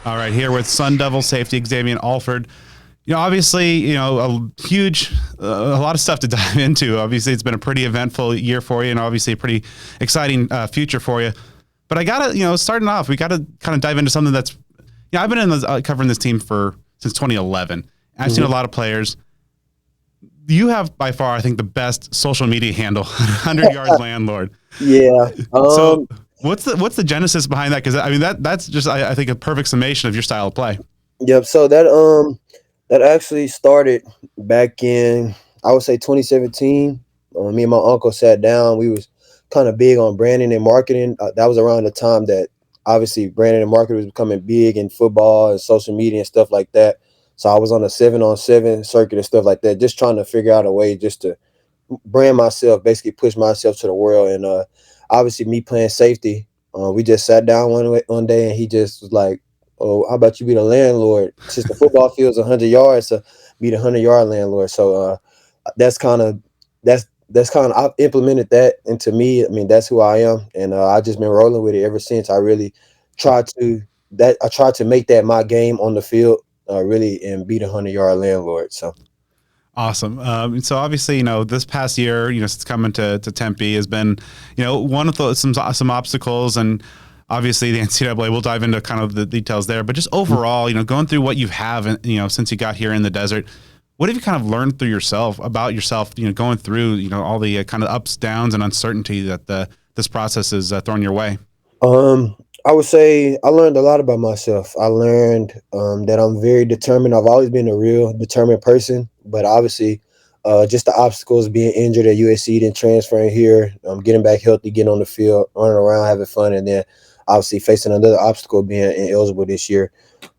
All right, here with Sun Devil safety Xavion Alford. Obviously, a lot of stuff to dive into. Obviously, it's been a pretty eventful year for you, and obviously a pretty exciting future for you. But I gotta, starting off, we gotta kind of dive into something that's, I've been covering this team since 2011. I've seen a lot of players. You have by far, I think, the best social media handle, 100-yard landlord. Yeah. So what's the genesis behind that? Because that's just I think a perfect summation of your style of play. Yep. So that actually started back in, I would say, 2017. Me and my uncle sat down. We was kind of big on branding and marketing. That was around the time that obviously branding and marketing was becoming big in football and social media and stuff like that. So I was on a 7-on-7 circuit and stuff like that, just trying to figure out a way just to brand myself, basically push myself to the world. And obviously me playing safety, we just sat down one day and he just was like, "Oh, how about you be the landlord? Since the football field's 100 yards, so be the 100-yard landlord." So that's kind of I've implemented that into me. I mean, that's who I am, and I just been rolling with it ever since. I really tried to make that my game on the field, really, and be the 100-yard landlord. So. Awesome. So obviously, this past year, since coming to Tempe has been, one of some obstacles, and obviously the NCAA, we'll dive into kind of the details there, but just overall, going through what you have, since you got here in the desert, what have you kind of learned about yourself, going through, all the kind of ups, downs, and uncertainty that this process is throwing your way? I would say I learned a lot about myself. I learned that I'm very determined. I've always been a real determined person, but obviously just the obstacles, being injured at USC, then transferring here, getting back healthy, getting on the field, running around, having fun, and then obviously facing another obstacle, being ineligible this year.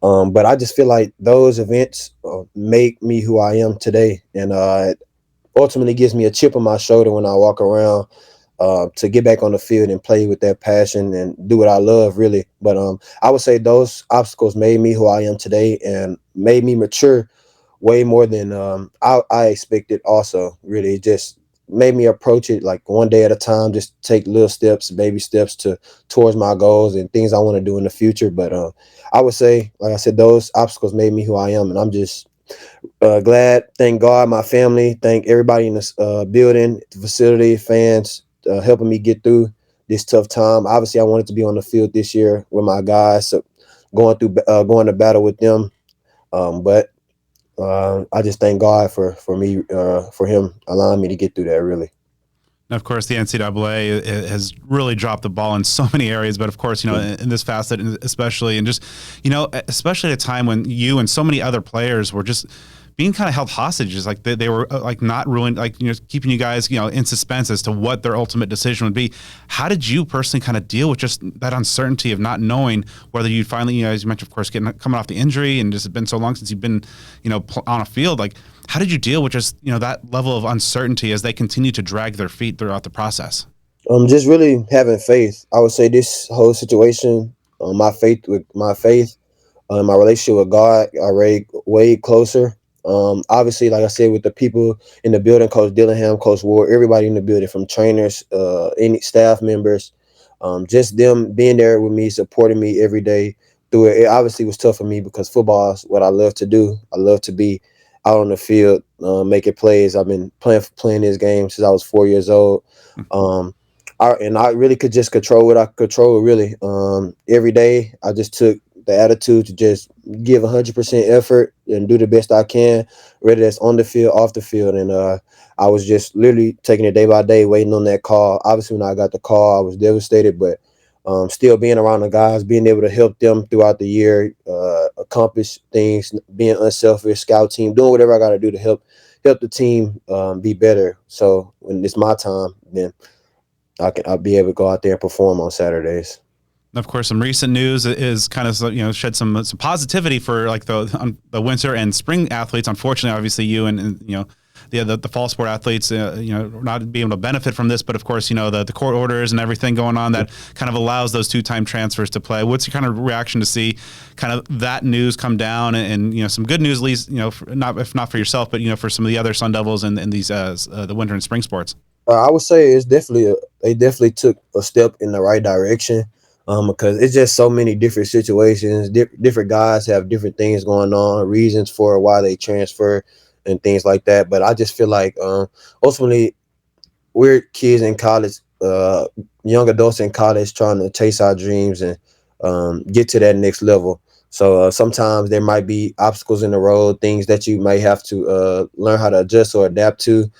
But I just feel like those events make me who I am today, and it ultimately gives me a chip on my shoulder when I walk around, to get back on the field and play with that passion and do what I love, really. But I would say those obstacles made me who I am today and made me mature way more than I expected. Also, really, it just made me approach it like one day at a time, just take little steps, baby steps towards my goals and things I want to do in the future. But I would say, like I said, those obstacles made me who I am, and I'm just glad. Thank God, my family, thank everybody in this building, the facility, fans, helping me get through this tough time. Obviously, I wanted to be on the field this year with my guys, so going to battle with them. But I just thank God for him allowing me to get through that, really. And of course, the NCAA has really dropped the ball in so many areas, but of course, in this facet, especially, and just, especially at a time when you and so many other players were just being kind of held hostages, like they were like not ruling, like, keeping you guys, in suspense as to what their ultimate decision would be. How did you personally kind of deal with just that uncertainty of not knowing whether you'd finally, as you mentioned, of course, coming off the injury and just it's been so long since you've been, on a field, like, how did you deal with just, that level of uncertainty as they continue to drag their feet throughout the process? Just really having faith. I would say this whole situation, my faith, my relationship with God, I rate way closer. Obviously, like I said, with the people in the building, Coach Dillingham, Coach Ward, everybody in the building, from trainers, any staff members, just them being there with me, supporting me every day through it. It obviously was tough for me because football is what I love to do. I love to be out on the field, making plays. I've been playing this game since I was 4 years old. I really could just control what I could control, really. Every day, I just took the attitude to just give 100% effort and do the best I can, whether that's on the field, off the field. And I was just literally taking it day by day, waiting on that call. Obviously, when I got the call, I was devastated, but still being around the guys, being able to help them throughout the year, accomplish things, being unselfish, scout team, doing whatever I got to do to help the team be better. So when it's my time, then I'll be able to go out there and perform on Saturdays. Of course, some recent news is kind of, shed some positivity for like the winter and spring athletes. Unfortunately, obviously you and the fall sport athletes, not being able to benefit from this, but of course, the court orders and everything going on that kind of allows those two-time transfers to play. What's your kind of reaction to see kind of that news come down and some good news, at least, if not for yourself, but, for some of the other Sun Devils and these, the winter and spring sports? I would say it's they definitely took a step in the right direction. because it's just so many different situations. Different guys have different things going on, reasons for why they transfer and things like that. But I just feel like ultimately we're kids in college, young adults in college trying to chase our dreams and get to that next level. So sometimes there might be obstacles in the road, things that you might have to learn how to adjust or adapt to,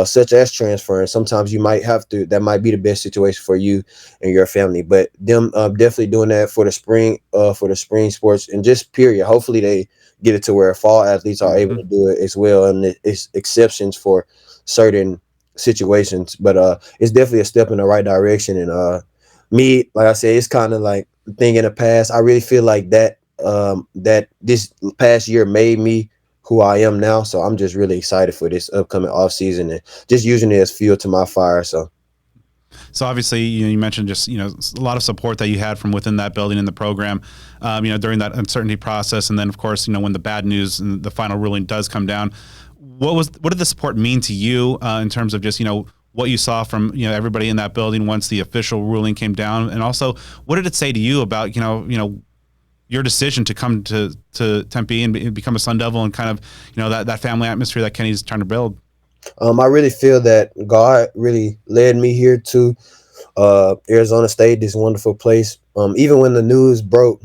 such as transferring. Sometimes you might have to. That might be the best situation for you and your family. But them definitely doing that for the spring sports and just period. Hopefully they get it to where fall athletes are able to do it as well, and it's exceptions for certain situations. But it's definitely a step in the right direction. And me, like I said, it's kind of like the thing in the past. I really feel like that this past year made me who I am now. So I'm just really excited for this upcoming off season and just using it as fuel to my fire. So obviously, you mentioned just a lot of support that you had from within that building and the program, during that uncertainty process, and then of course, when the bad news and the final ruling does come down, what did the support mean to you in terms of just what you saw from everybody in that building once the official ruling came down, and also what did it say to you about your decision to come to Tempe and become a Sun Devil and kind of that family atmosphere that Kenny's trying to build? I really feel that God really led me here to Arizona State, this wonderful place. Even when the news broke,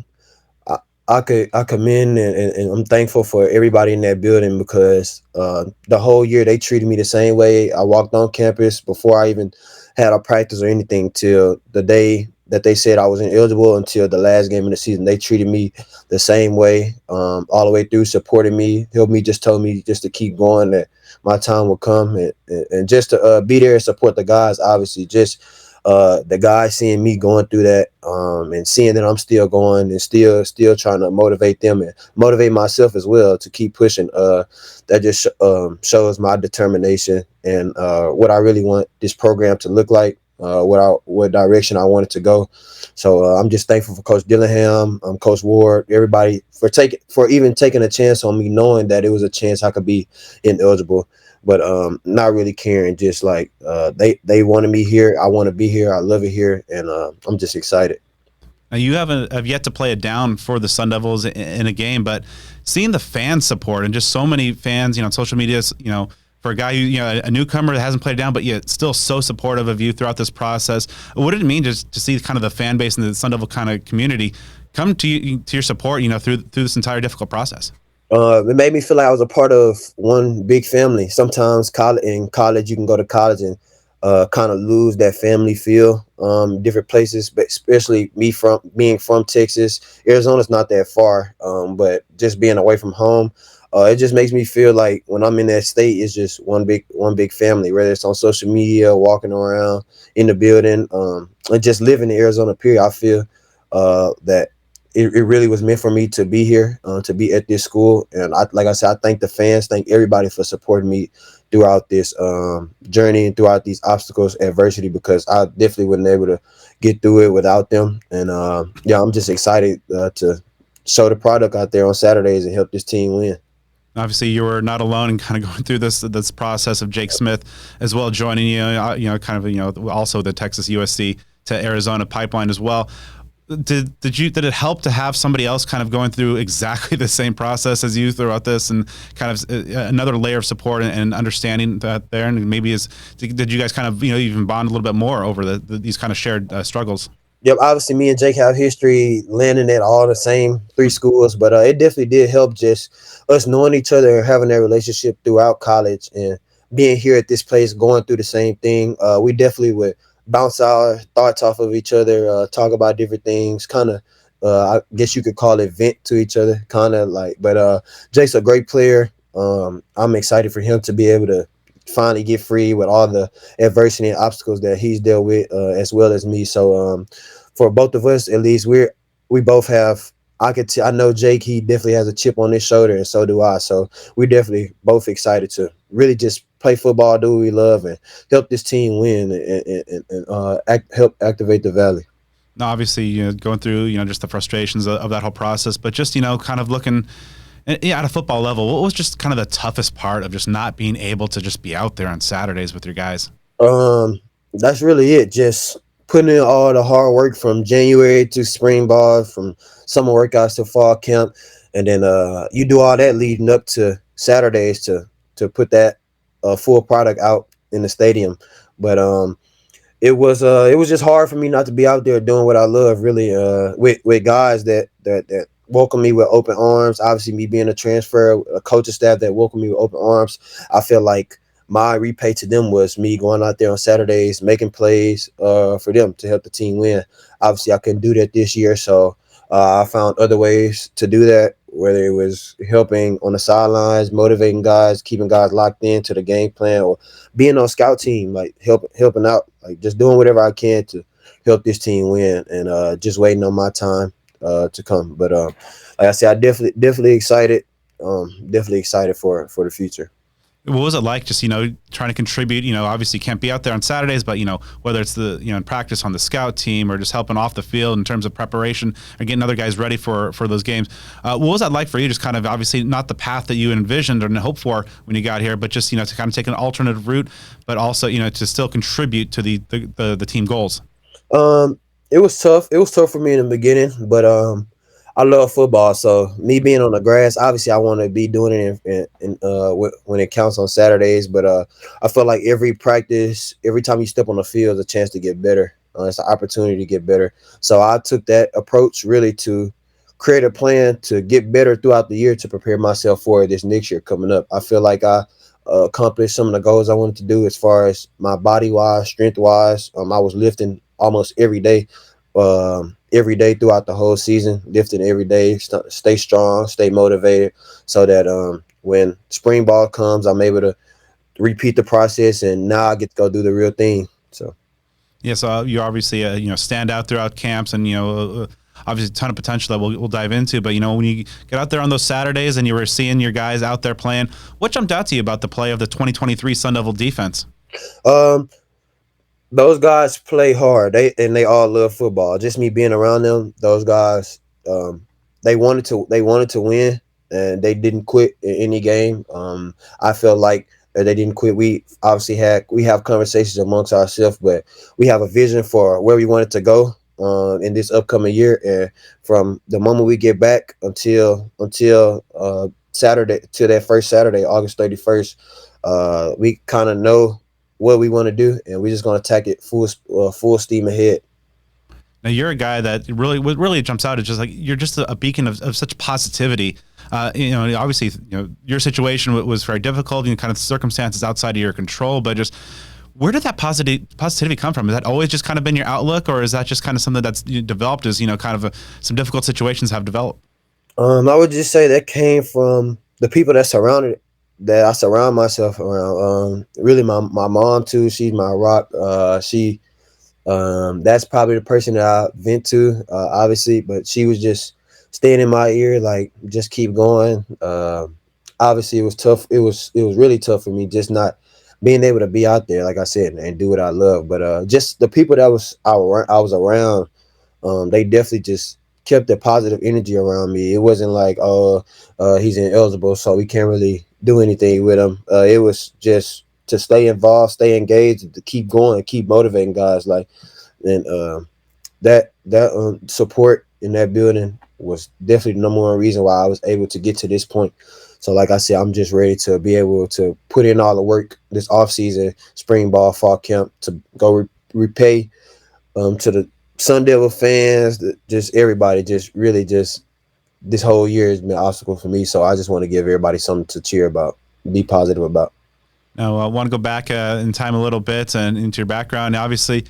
I commend and I'm thankful for everybody in that building because the whole year they treated me the same way. I walked on campus before I even had a practice or anything till the day that they said I was ineligible until the last game of the season. They treated me the same way all the way through, supported me, helped me, just told me just to keep going, that my time will come, and just to be there and support the guys. Obviously, just the guys seeing me going through that and seeing that I'm still going and still trying to motivate them and motivate myself as well to keep pushing. That just shows my determination and what I really want this program to look like. What direction I wanted to go. So I'm just thankful for Coach Dillingham, Coach Ward, everybody for even taking a chance on me, knowing that it was a chance I could be ineligible, but not really caring. Just like they wanted me here, I want to be here. I love it here, and I'm just excited. Now you have yet to play it down for the Sun Devils in a game, but seeing the fan support and just so many fans, on social media, for a guy who, a newcomer that hasn't played it down, but yet still so supportive of you throughout this process. What did it mean just to see kind of the fan base and the Sun Devil kind of community come to your support, through this entire difficult process? It made me feel like I was a part of one big family. Sometimes in college, you can go to college and kind of lose that family feel. Different places, but especially being from Texas, Arizona's not that far. But just being away from home, it just makes me feel like when I'm in that state, it's just one big family. Whether it's on social media, walking around in the building, and just living in Arizona. Period. I feel that it really was meant for me to be here, to be at this school. And like I said, I thank the fans, thank everybody for supporting me throughout this journey and throughout these obstacles, adversity, because I definitely wouldn't be able to get through it without them. And I'm just excited to show the product out there on Saturdays and help this team win. Obviously, you were not alone in kind of going through this process of Jake Smith as well joining you. Also the Texas USC to Arizona pipeline as well. Did it help to have somebody else kind of going through exactly the same process as you throughout this, and kind of another layer of support and understanding that there? And maybe did you guys kind of even bond a little bit more over these kind of shared struggles? Yep, obviously me and Jake have history landing at all the same three schools, but it definitely did help just us knowing each other and having that relationship throughout college and being here at this place, going through the same thing. We definitely would bounce our thoughts off of each other, talk about different things, kind of, I guess you could call it vent to each other, kind of like, but Jake's a great player. I'm excited for him to be able to finally get free with all the adversity and obstacles that he's dealt with, as well as me. So for both of us, at least we both have, I know Jake, he definitely has a chip on his shoulder, and so do I. So we're definitely both excited to really just play football, do what we love, and help this team win and help activate the Valley. Now, obviously, going through, just the frustrations of that whole process, but just, kind of looking at a football level, what was just kind of the toughest part of just not being able to just be out there on Saturdays with your guys? That's really it. Just putting in all the hard work from January to spring ball, from summer workouts to fall camp, and then you do all that leading up to Saturdays to put that full product out in the stadium. But it was just hard for me not to be out there doing what I love, really, with guys that welcome me with open arms. Obviously, me being a transfer, a coaching staff that welcomed me with open arms. I feel like my repay to them was me going out there on Saturdays, making plays for them to help the team win. Obviously, I couldn't do that this year, so I found other ways to do that, whether it was helping on the sidelines, motivating guys, keeping guys locked into the game plan, or being on scout team, like helping out, like just doing whatever I can to help this team win, and just waiting on my time to come. But like I said, I definitely excited, definitely excited for the future. What was it like just, trying to contribute, obviously you can't be out there on Saturdays, but, whether it's in practice on the scout team or just helping off the field in terms of preparation or getting other guys ready for those games. What was that like for you? Just kind of obviously not the path that you envisioned or hoped for when you got here, but just, to kind of take an alternative route, but also, to still contribute to the team goals. It was tough. It was tough for me in the beginning, but I love football, so me being on the grass, obviously, I want to be doing it when it counts on Saturdays. But I feel like every practice, every time you step on the field, is a chance to get better. It's an opportunity to get better. So I took that approach really to create a plan to get better throughout the year to prepare myself for this next year coming up. I feel like I accomplished some of the goals I wanted to do as far as my body wise, strength wise. I was lifting almost every day throughout the whole season, lifting every day, stay strong, stay motivated, so that when spring ball comes, I'm able to repeat the process, and now I get to go do the real thing. So, yeah, so you obviously stand out throughout camps, and obviously a ton of potential that we'll dive into. But when you get out there on those Saturdays and you were seeing your guys out there playing, what jumped out to you about the play of the 2023 Sun Devil defense? Those guys play hard. They all love football. Just me being around them, those guys, they wanted to win, and they didn't quit in any game. I felt like they didn't quit. We obviously have conversations amongst ourselves, but we have a vision for where we wanted to go in this upcoming year. And from the moment we get back until Saturday, to that first Saturday, August 31st, we kind of know what we want to do, and we're just going to attack it full steam ahead. Now you're a guy that what really jumps out is just like you're just a beacon of such positivity. Obviously, your situation was very difficult, kind of circumstances outside of your control, but just where did that positivity come from? Has that always just kind of been your outlook, or is that just kind of something that's developed as kind of some difficult situations have developed? I would just say that came from the people that I surround myself around. Really, my mom too. She's my rock. That's probably the person that I vent to, obviously. But she was just staying in my ear, like, just keep going. Obviously, it was tough. It was really tough for me, just not being able to be out there, like I said, and do what I love. But just the people that I was around, they definitely just kept the positive energy around me. It wasn't like, he's ineligible, so we can't really do anything with him. It was just to stay involved, stay engaged, to keep going, keep motivating guys. Like, and that support in that building was definitely the number one reason why I was able to get to this point. So, like I said, I'm just ready to be able to put in all the work this offseason, spring ball, fall camp, to go repay to the Sun Devil fans, just everybody, just really just this whole year has been an obstacle for me. So I just want to give everybody something to cheer about, be positive about. Now, I want to go back in time a little bit and into your background. Now, obviously,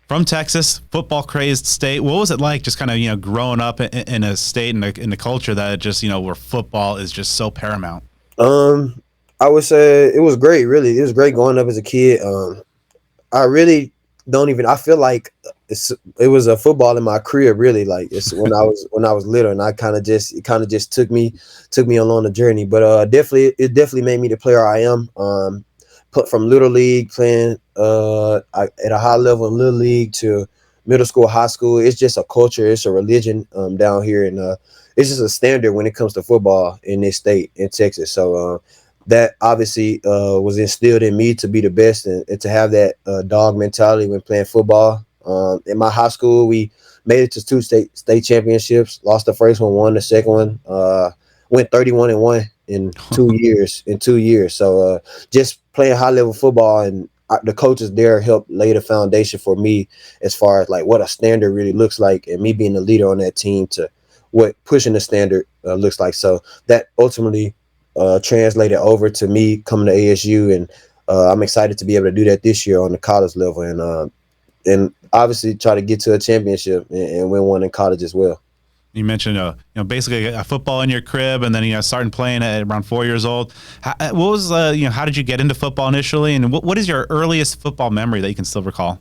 from Texas, football crazed state. What was it like just kind of, growing up in a state and in a culture that just, where football is just so paramount? I would say it was great, really. It was great growing up as a kid. I really I feel like it was a football in my career, really. Like, it's when I was little, and it kind of just took me along the journey. But it definitely made me the player I am. From little league, playing at a high level in little league, to middle school, high school. It's just a culture. It's a religion down here, and it's just a standard when it comes to football in this state, in Texas. So that obviously was instilled in me to be the best, and to have that dog mentality when playing football. In my high school, we made it to two state championships. Lost the first one, won the second one. Went 31-1 in 2 years. So just playing high level football and the coaches there helped lay the foundation for me as far as like what a standard really looks like, and me being the leader on that team to what pushing the standard looks like. So that ultimately translated over to me coming to ASU, and I'm excited to be able to do that this year on the college level, and obviously try to get to a championship and win one in college as well. You mentioned, basically a football in your crib, and then starting playing at around 4 years old. What was how did you get into football initially, and what is your earliest football memory that you can still recall?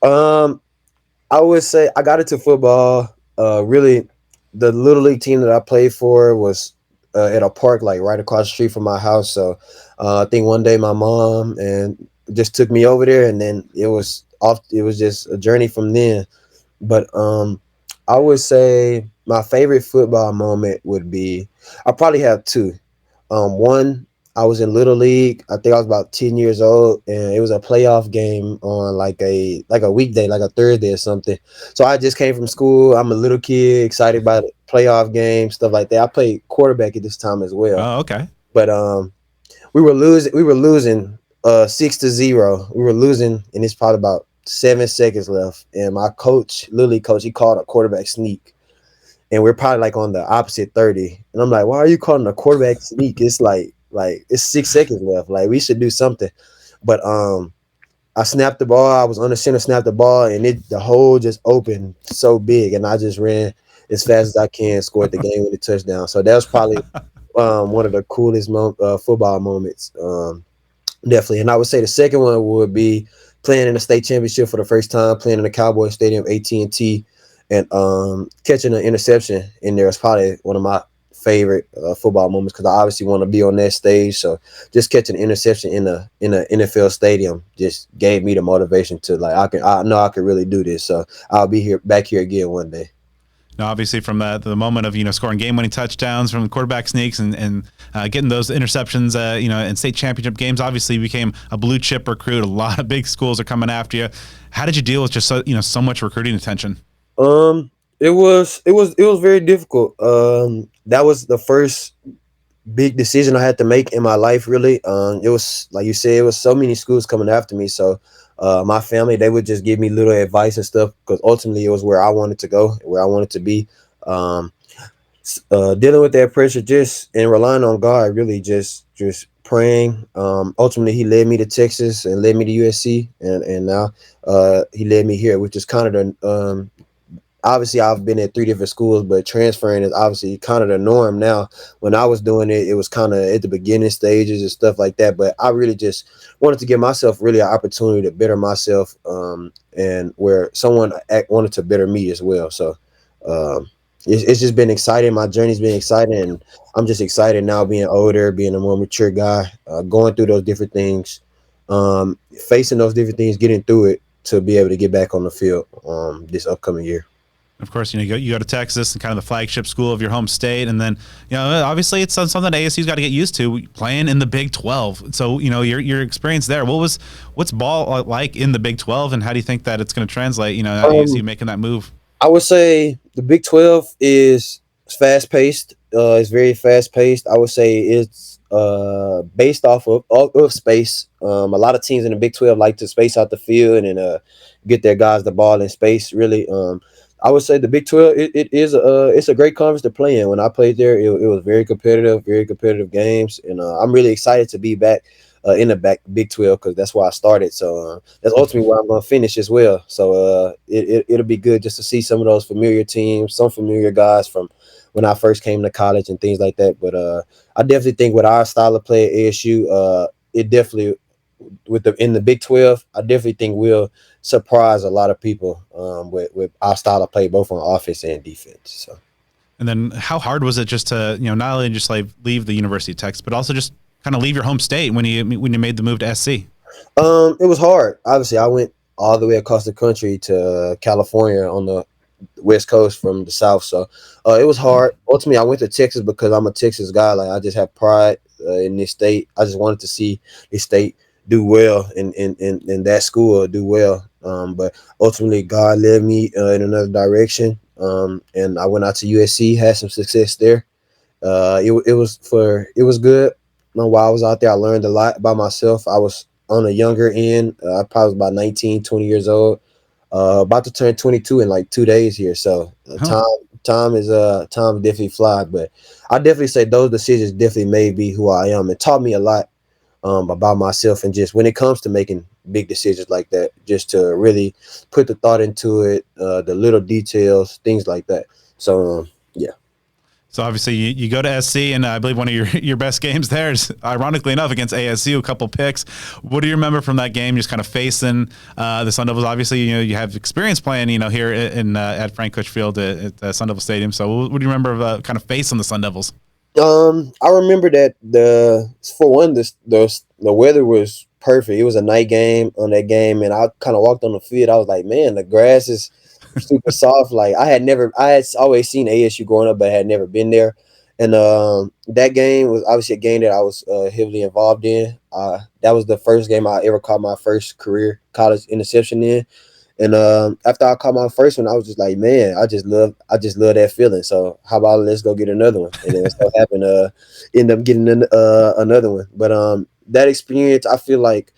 I would say I got into football. Really, the little league team that I played for was at a park like right across the street from my house. So I think one day my mom and just took me over there, and then it was off. It was just a journey from then. But I would say my favorite football moment would be, I probably have two. One, I was in Little League. I think I was about 10 years old, and it was a playoff game on like a weekday, like a Thursday or something. So I just came from school. I'm a little kid, excited about playoff games, stuff like that. I played quarterback at this time as well. Oh, okay. But we were losing 6-0. We were losing, and it's probably about 7 seconds left, and my coach, Little League coach, he called a quarterback sneak, and we're probably like on the opposite 30. And I'm like, why are you calling a quarterback sneak? It's like it's 6 seconds left. Like, we should do something. But I snapped the ball. I was under center, snapped the ball, and the hole just opened so big, and I just ran as fast as I can, scored the game with a touchdown. So that was probably one of the coolest football moments, definitely. And I would say the second one would be playing in a state championship for the first time, playing in the Cowboy Stadium, AT&T, and catching an interception in there is probably one of my favorite football moments, because I obviously want to be on that stage. So just catching an interception in a NFL stadium just gave me the motivation to, like, I know I could really do this. So I'll be back here again one day. Now, obviously, from the moment of scoring game-winning touchdowns from quarterback sneaks and getting those interceptions, in state championship games, obviously you became a blue chip recruit. A lot of big schools are coming after you. How did you deal with just so much recruiting attention? It was very difficult. That was the first big decision I had to make in my life, really. It was, like you said, it was so many schools coming after me. So my family, they would just give me little advice and stuff, because ultimately it was where I wanted to go, where I wanted to be. Dealing with that pressure, and relying on God, really just praying. Ultimately, he led me to Texas and led me to USC, and now he led me here, which is kind of the obviously I've been at 3 different schools, but transferring is obviously kind of the norm now. When I was doing it, it was kind of at the beginning stages and stuff like that. But I really just wanted to give myself really an opportunity to better myself, and where someone wanted to better me as well. So it's just been exciting. My journey's been exciting, and I'm just excited now, being older, being a more mature guy, going through those different things, facing those different things, getting through it to be able to get back on the field this upcoming year. Of course, you go to Texas, and kind of the flagship school of your home state, and then obviously it's something that ASU's got to get used to, playing in the Big 12. So your experience there, what's ball like in the Big 12, and how do you think that it's going to translate? ASU making that move. I would say the Big 12 is fast paced. It's very fast paced. I would say it's based off of space. A lot of teams in the Big 12 like to space out the field and get their guys the ball in space. Really, I would say the Big 12 it's a great conference to play in. When I played there, it was very competitive games, and I'm really excited to be back in the Big 12, because that's where I started. So that's ultimately where I'm going to finish as well. So it'll be good just to see some of those familiar teams, some familiar guys from when I first came to college and things like that. But I definitely think with our style of play at ASU, it definitely in the Big 12, I definitely think we'll surprise a lot of people with our style of play, both on offense and defense. So. And then how hard was it just to not only just like leave the University of Texas, but also just kind of leave your home state when you made the move to SC? It was hard. Obviously, I went all the way across the country to California on the West Coast from the South, so it was hard. Ultimately, I went to Texas because I'm a Texas guy. Like, I just have pride in this state. I just wanted to see this state do well, and that school do well. But ultimately, God led me in another direction, and I went out to USC, had some success there. It was good. While I was out there, I learned a lot about myself. I was on a younger end. I probably was about 19, 20 years old. About to turn 22 in like 2 days here. So Huh. time definitely fly. But I definitely say those decisions definitely made me who I am and taught me a lot about myself, and just when it comes to making big decisions like that, just to really put the thought into it, the little details, things like that. So yeah. So obviously you go to SC, and I believe one of your best games there is, ironically enough, against ASU, a couple picks. What do you remember from that game? Just kind of facing the Sun Devils. Obviously, you have experience playing, here in at Frank Kush Field at Sun Devil Stadium. So what do you remember of kind of facing the Sun Devils? I remember that the weather was perfect. It was a night game on that game, and I kind of walked on the field. I was like, man, the grass is super soft. Like I had always seen ASU growing up, but I had never been there. And that game was obviously a game that I was heavily involved in. That was the first game I ever caught my first career college interception in. And after I caught my first one, I was just like, man, I just love that feeling. So how about let's go get another one? And then stuff happened. End up getting another one. But that experience, I feel like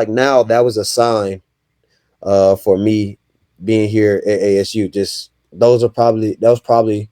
now that was a sign for me being here at ASU. Just that was probably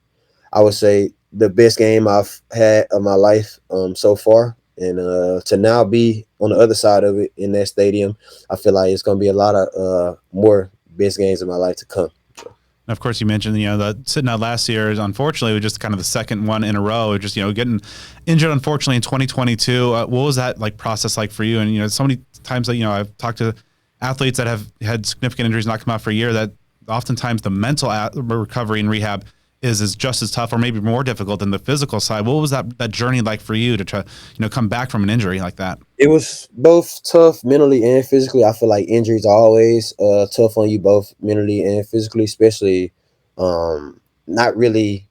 I would say the best game I've had of my life so far. And to now be on the other side of it in that stadium, I feel like it's going to be a lot of more best games of my life to come. And of course, you mentioned that sitting out last year is unfortunately was just kind of the second one in a row. Just getting injured unfortunately in 2022. What was that process like for you? And so many times that I've talked to athletes that have had significant injuries not come out for a year. That oftentimes the mental recovery and rehab is just as tough or maybe more difficult than the physical side. What was that journey like for you to try come back from an injury like that? It was both tough mentally and physically. I feel like injuries are always tough on you both mentally and physically, especially not really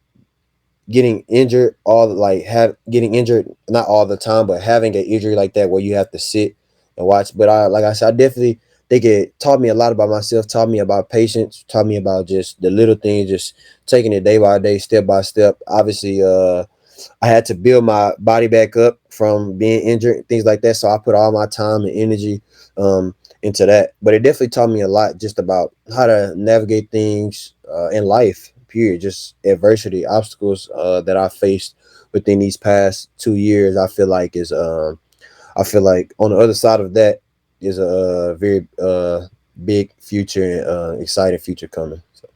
getting injured getting injured not all the time, but having an injury like that where you have to sit and watch. But like I said, I definitely think it taught me a lot about myself, taught me about patience, taught me about just the little things, just taking it day by day, step by step. Obviously, I had to build my body back up from being injured, things like that. So I put all my time and energy into that. But it definitely taught me a lot just about how to navigate things in life, period. Just adversity, obstacles that I faced within these past 2 years. I feel like on the other side of that is a very big future and exciting future coming. So.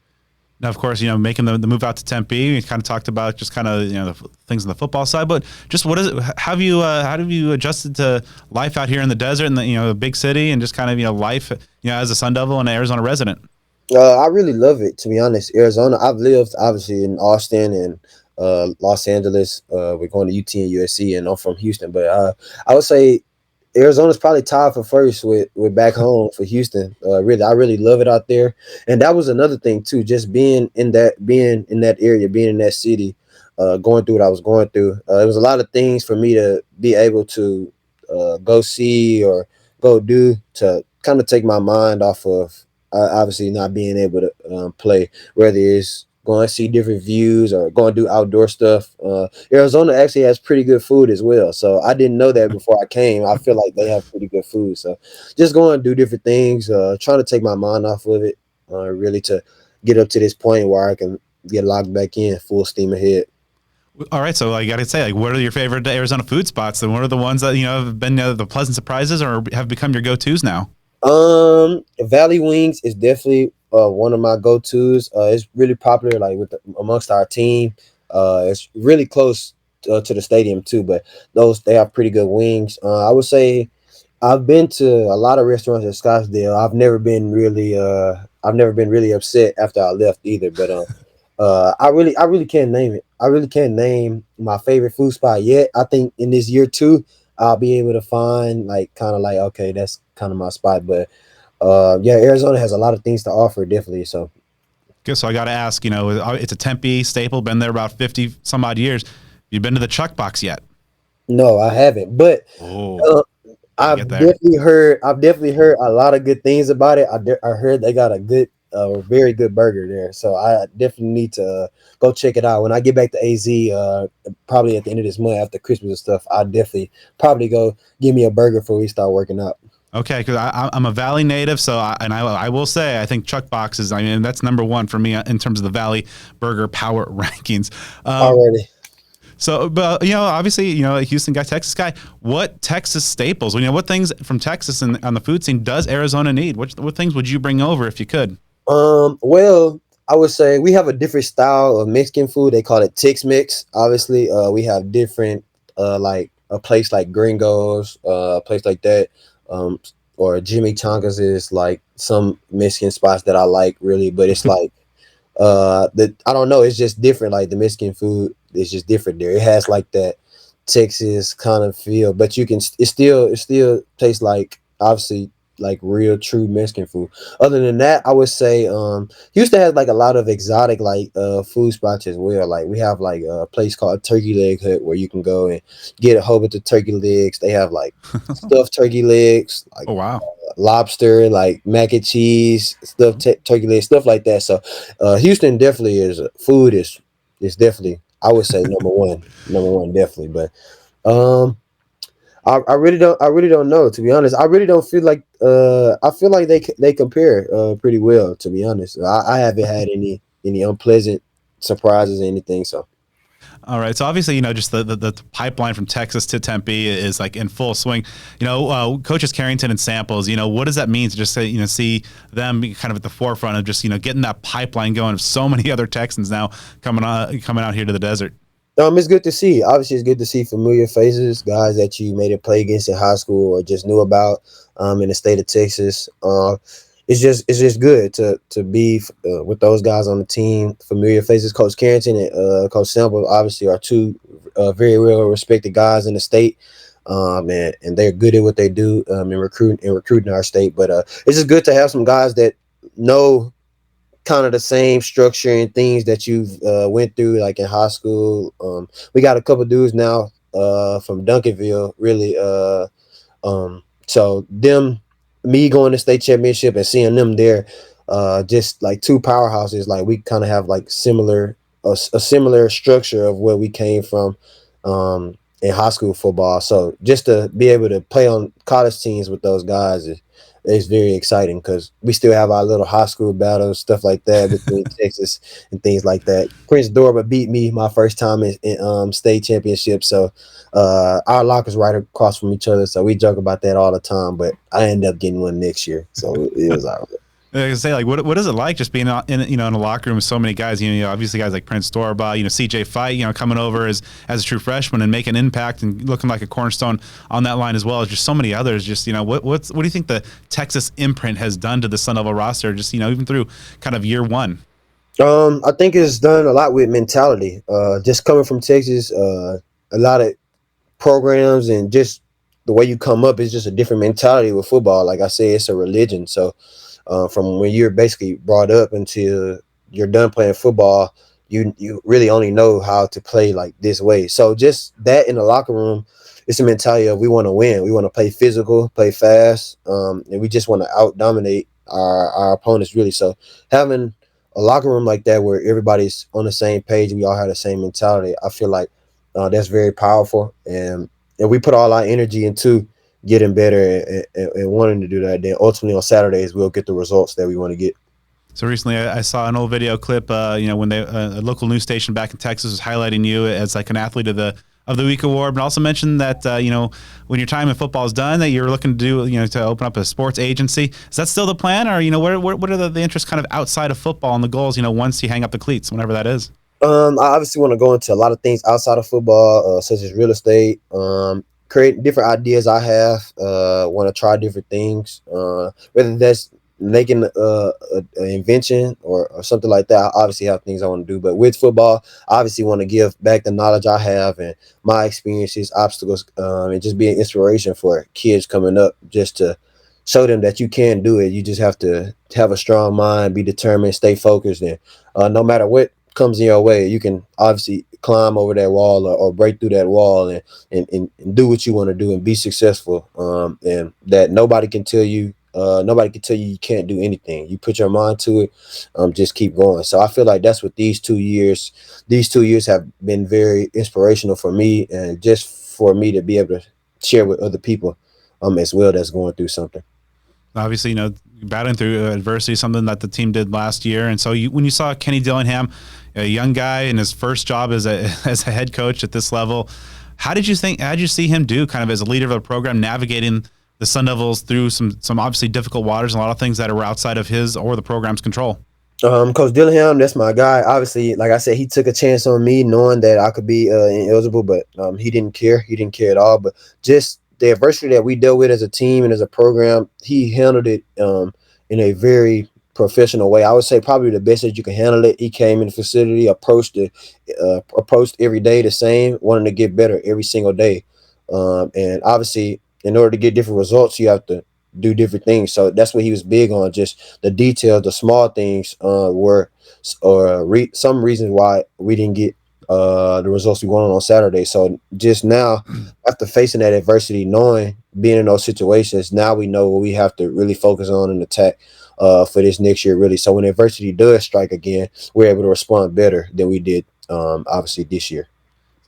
Now, of course, making the move out to Tempe, we kind of talked about just kind of, the things on the football side, but just what is it, how have you adjusted to life out here in the desert and the big city and just kind of, life, as a Sun Devil and an Arizona resident? I really love it, to be honest. Arizona, I've lived obviously in Austin and Los Angeles. We're going to UT and USC, and I'm from Houston. But I would say Arizona's probably tied for first with back home for Houston. I really love it out there, and that was another thing too. Just being in that area, being in that city, going through what I was going through. It was a lot of things for me to be able to go see or go do to kind of take my mind off of obviously not being able to play. Whether it's going to see different views or going to do outdoor stuff. Arizona actually has pretty good food as well. So I didn't know that before I came. I feel like they have pretty good food. So just going to do different things, trying to take my mind off of it, really to get up to this point where I can get locked back in full steam ahead. All right, so I got to say, what are your favorite Arizona food spots? And what are the ones that have been the pleasant surprises or have become your go-tos now? Valley Wings is definitely one of my go-tos. It's really popular like amongst our team. It's really close to the stadium too, but they have pretty good wings. I would say I've been to a lot of restaurants in Scottsdale. I've never been really upset after I left either, but I really can't name it. I really can't name my favorite food spot yet. I think in this year too, I'll be able to find okay, that's kind of my spot. But yeah, Arizona has a lot of things to offer, definitely. So, good. So I got to ask, it's a Tempe staple, been there about 50 some odd years. You been to the Chuck Box yet? no, I haven't. But Oh, when you I've get there? definitely heard a lot of good things about it. I heard they got a very good burger there. So I definitely need to go check it out when I get back to AZ. Probably at the end of this month after Christmas and stuff. I'll definitely probably go give me a burger before we start working out. Okay, because I'm a Valley native, so I will say I think Chuck Boxes. I mean, that's number one for me in terms of the Valley Burger Power rankings. Already. So, but obviously, a Houston guy, Texas guy. What Texas staples? What things from Texas and on the food scene does Arizona need? What things would you bring over if you could? Well, I would say we have a different style of Mexican food. They call it Tex-Mex. Obviously, we have different, like a place like Gringos, a place like that, um, or Jimmy Changas is like some Mexican spots that I like really, but it's like I don't know, it's just different. Like the Mexican food is just different there. It has like that Texas kind of feel, but it still tastes like obviously like real true Mexican food. Other than that, I would say Houston has like a lot of exotic like food spots as well. Like we have like a place called Turkey Leg Hut where you can go and get a whole bunch of turkey legs. They have like stuffed turkey legs, like Oh wow. lobster, like mac and cheese, stuffed turkey legs, stuff like that. So Houston definitely is definitely, I would say, number one definitely. But um I really don't know, to be honest. I really don't feel like I feel like they compare pretty well, to be honest. I haven't had any unpleasant surprises or anything. So All right. So obviously, just the pipeline from Texas to Tempe is like in full swing. Coaches Carrington and Samples, what does that mean to just say, see them kind of at the forefront of just, getting that pipeline going of so many other Texans now coming out here to the desert? it's good to see. Obviously, it's good to see familiar faces, guys that you made a play against in high school or just knew about in the state of Texas. It's just good to be with those guys on the team. Familiar faces, Coach Carrington and Coach Sample, obviously are two very well respected guys in the state. And they're good at what they do in recruiting our state. But it's just good to have some guys that know kind of the same structure and things that you've went through like in high school. We got a couple dudes now from Duncanville, really. So me going to state championship and seeing them there, just like two powerhouses. Like we kind of have like a similar structure of where we came from in high school football. So just to be able to play on college teams with those guys is very exciting because we still have our little high school battles, stuff like that between Texas and things like that. Prince Dorba beat me my first time in state championship. So our lockers right across from each other. So we joke about that all the time, but I ended up getting one next year. So it was all right. I say, like, what is it like just being in a locker room with so many guys? Obviously guys like Prince Dorba, CJ Fight, coming over as a true freshman and making an impact and looking like a cornerstone on that line as well as just so many others. Just what do you think the Texas imprint has done to the Sun Devil roster? Just even through kind of year one. I think it's done a lot with mentality. Just coming from Texas, a lot of programs and just the way you come up is just a different mentality with football. Like I say, it's a religion. So from when you're basically brought up until you're done playing football, you really only know how to play like this way. So just that in the locker room, it's a mentality of we want to win. We want to play physical, play fast, and we just want to out dominate our opponents really. So having a locker room like that where everybody's on the same page, we all have the same mentality, I feel like that's very powerful, and we put all our energy into getting better and wanting to do that. Then ultimately on Saturdays we'll get the results that we want to get. So recently, I saw an old video clip. When a local news station back in Texas was highlighting you as like an athlete of the week award, but also mentioned that when your time in football is done, that you're looking to do to open up a sports agency. Is that still the plan, or what are the interests kind of outside of football and the goals? Once you hang up the cleats, whenever that is. I obviously want to go into a lot of things outside of football, such as real estate. Create different ideas I have. Want to try different things. Whether that's making an invention or something like that. I obviously have things I want to do, but with football, I obviously want to give back the knowledge I have and my experiences, obstacles, and just be an inspiration for kids coming up, just to show them that you can do it. You just have to have a strong mind, be determined, stay focused, and no matter what comes in your way, you can obviously climb over that wall or break through that wall and do what you want to do and be successful. And that nobody can tell you you can't do anything. You put your mind to it, just keep going. So I feel like that's what these 2 years have been very inspirational for me, and just for me to be able to share with other people as well that's going through something. Obviously, battling through adversity, something that the team did last year. And so when you saw Kenny Dillingham, a young guy in his first job as a head coach at this level, how did you see him do kind of as a leader of the program, navigating the Sun Devils through some obviously difficult waters and a lot of things that are outside of his or the program's control? Coach Dillingham, that's my guy. Obviously, like I said, he took a chance on me knowing that I could be ineligible, but he didn't care. He didn't care at all. But just the adversity that we dealt with as a team and as a program, he handled it in a very professional way. I would say probably the best that you can handle it. He came in the facility, approached every day the same, wanting to get better every single day. And obviously, in order to get different results, you have to do different things. So that's what he was big on, just the details, the small things were some reasons why we didn't get the results we wanted on Saturday. So just now, after facing that adversity, knowing being in those situations, now we know what we have to really focus on and attack for this next year, really. So when adversity does strike again, we're able to respond better than we did obviously this year.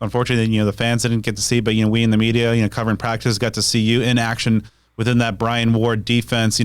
Unfortunately, the fans didn't get to see, but we in the media, covering practice, got to see you in action within that Brian Ward defense.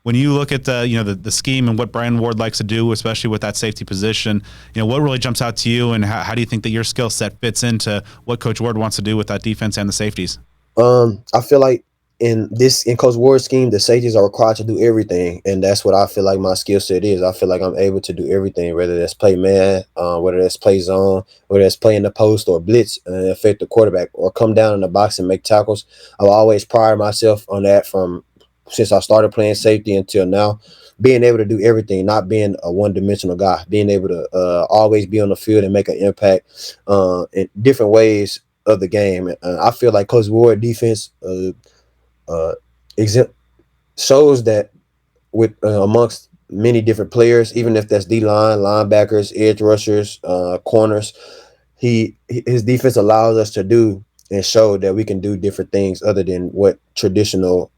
When you look at the scheme and what Brian Ward likes to do, especially with that safety position, what really jumps out to you, and how do you think that your skill set fits into what Coach Ward wants to do with that defense and the safeties? I feel like in Coach Ward's scheme, the safeties are required to do everything, and that's what I feel like my skill set is. I feel like I'm able to do everything, whether that's play man, whether that's play zone, whether that's play in the post or blitz and affect the quarterback, or come down in the box and make tackles. I've always prided myself on that from since I started playing safety until now, being able to do everything, not being a one-dimensional guy, being able to always be on the field and make an impact in different ways of the game. I feel like Coach Ward defense shows that with amongst many different players, even if that's D-line, linebackers, edge rushers, corners, his defense allows us to do and show that we can do different things other than what traditional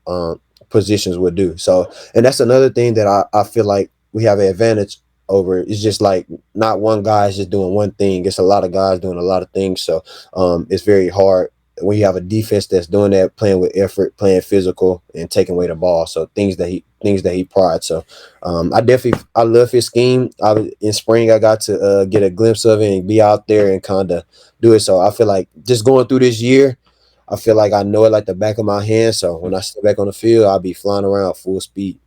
positions would do. So, and that's another thing that I feel like we have an advantage over. It's just like not one guy is just doing one thing. It's a lot of guys doing a lot of things. So it's very hard when you have a defense that's doing that, playing with effort, playing physical, and taking away the ball. So things that he prides. So I love his scheme. In spring I got to get a glimpse of it and be out there and kind of do it. So I feel like just going through this year, I feel like I know it like the back of my hand. So when I step back on the field, I'll be flying around full speed.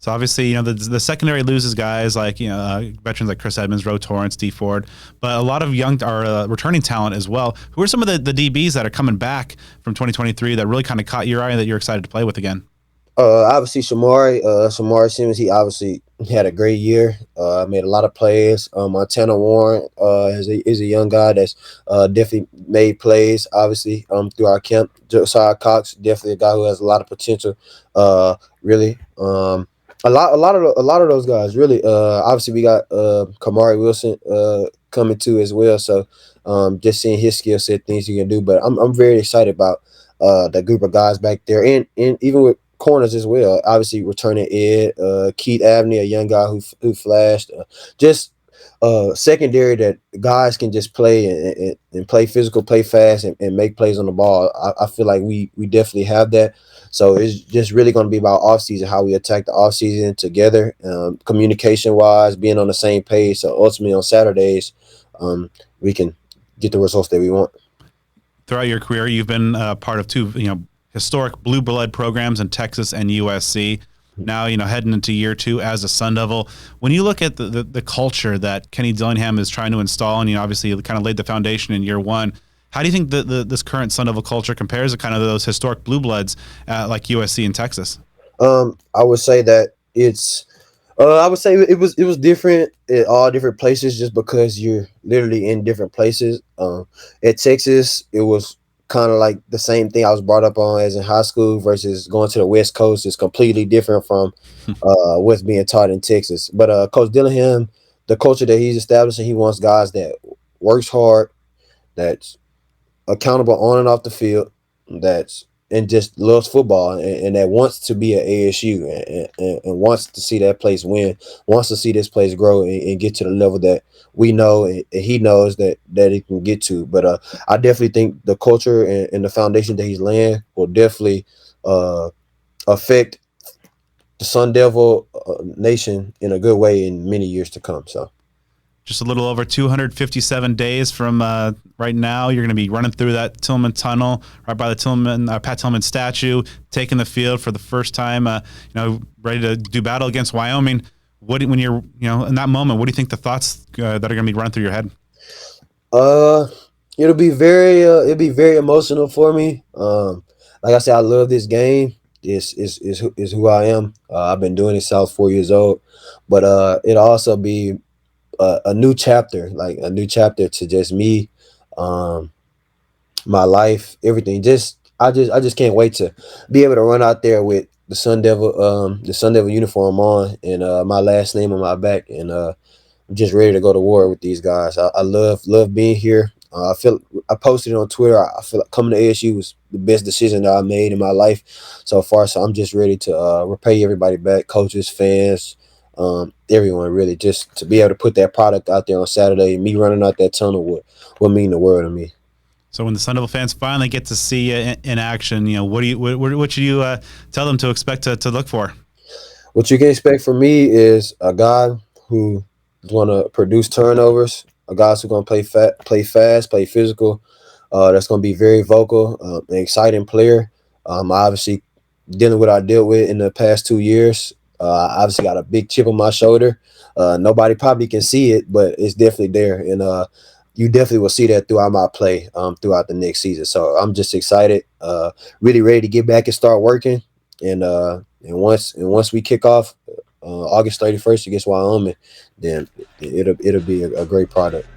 So obviously, the secondary loses guys like veterans like Chris Edmonds, Roe Torrance, D Ford, but a lot of young returning talent as well. Who are some of the DBs that are coming back from 2023 that really kind of caught your eye and that you're excited to play with again? Obviously Shamari Simmons, he obviously had a great year. Made a lot of plays. Montana Warren is a young guy that's definitely made plays. Obviously, through our camp. Josiah Cox, definitely a guy who has a lot of potential. Really, a lot of those guys. Really, obviously we got Kamari Wilson coming too as well. So just seeing his skill set, things he can do. But I'm very excited about that group of guys back there, and even with corners as well. Obviously, returning Ed, Keith Abney, a young guy who flashed. Just secondary that guys can just play and play physical, play fast, and make plays on the ball. I feel like we definitely have that. So it's just really going to be about offseason, how we attack the offseason together, communication-wise, being on the same page. So ultimately on Saturdays, we can get the results that we want. Throughout your career, you've been part of two, historic blue blood programs in Texas and USC. Now, heading into year 2 as a Sun Devil. When you look at the culture that Kenny Dillingham is trying to install, and obviously kind of laid the foundation in year 1, how do you think this current Sun Devil culture compares to kind of those historic blue bloods like USC and Texas? I would say that it's I would say it was different at all different places just because you're literally in different places. At Texas, it was kind of like the same thing I was brought up on as in high school versus going to the West Coast is completely different from what's being taught in Texas. But Coach Dillingham, the culture that he's establishing. He wants guys that works hard, that's accountable on and off the field, that's and just loves football, and that wants to be at ASU, and wants to see that place win, wants to see this place grow, and get to the level that we know and he knows that it can get to. But I definitely think the culture and the foundation that he's laying will definitely affect the Sun Devil nation in a good way in many years to come. So just a little over 257 days from right now, you're going to be running through that Tillman tunnel right by the Pat Tillman statue, taking the field for the first time, ready to do battle against Wyoming. When you're, in that moment, what do you think the thoughts that are going to be running through your head? It'll be very emotional for me. Like I said, I love this game. This is who I am. I've been doing it since I was 4 years old, but it'll also be a new chapter, like a new chapter to just me, my life, everything. I just can't wait to be able to run out there with the Sun Devil uniform on, and my last name on my back, and I'm just ready to go to war with these guys. I love being here. I posted it on Twitter. I feel like coming to ASU was the best decision that I made in my life so far. So I'm just ready to repay everybody back, coaches, fans, everyone, really, just to be able to put that product out there on Saturday. Me running out that tunnel would mean the world to me. So when the Sun Devil fans finally get to see you in action, what should you tell them to expect to look for? What you can expect from me is a guy who is going to produce turnovers, a guy who's going to play fast, play physical. That's going to be very vocal, an exciting player. Obviously, dealing with what I dealt with in the past 2 years. I obviously got a big chip on my shoulder. Nobody probably can see it, but it's definitely there. And you definitely will see that throughout my play throughout the next season. So I'm just excited, really ready to get back and start working. And once we kick off August 31st against Wyoming, then it'll be a great product.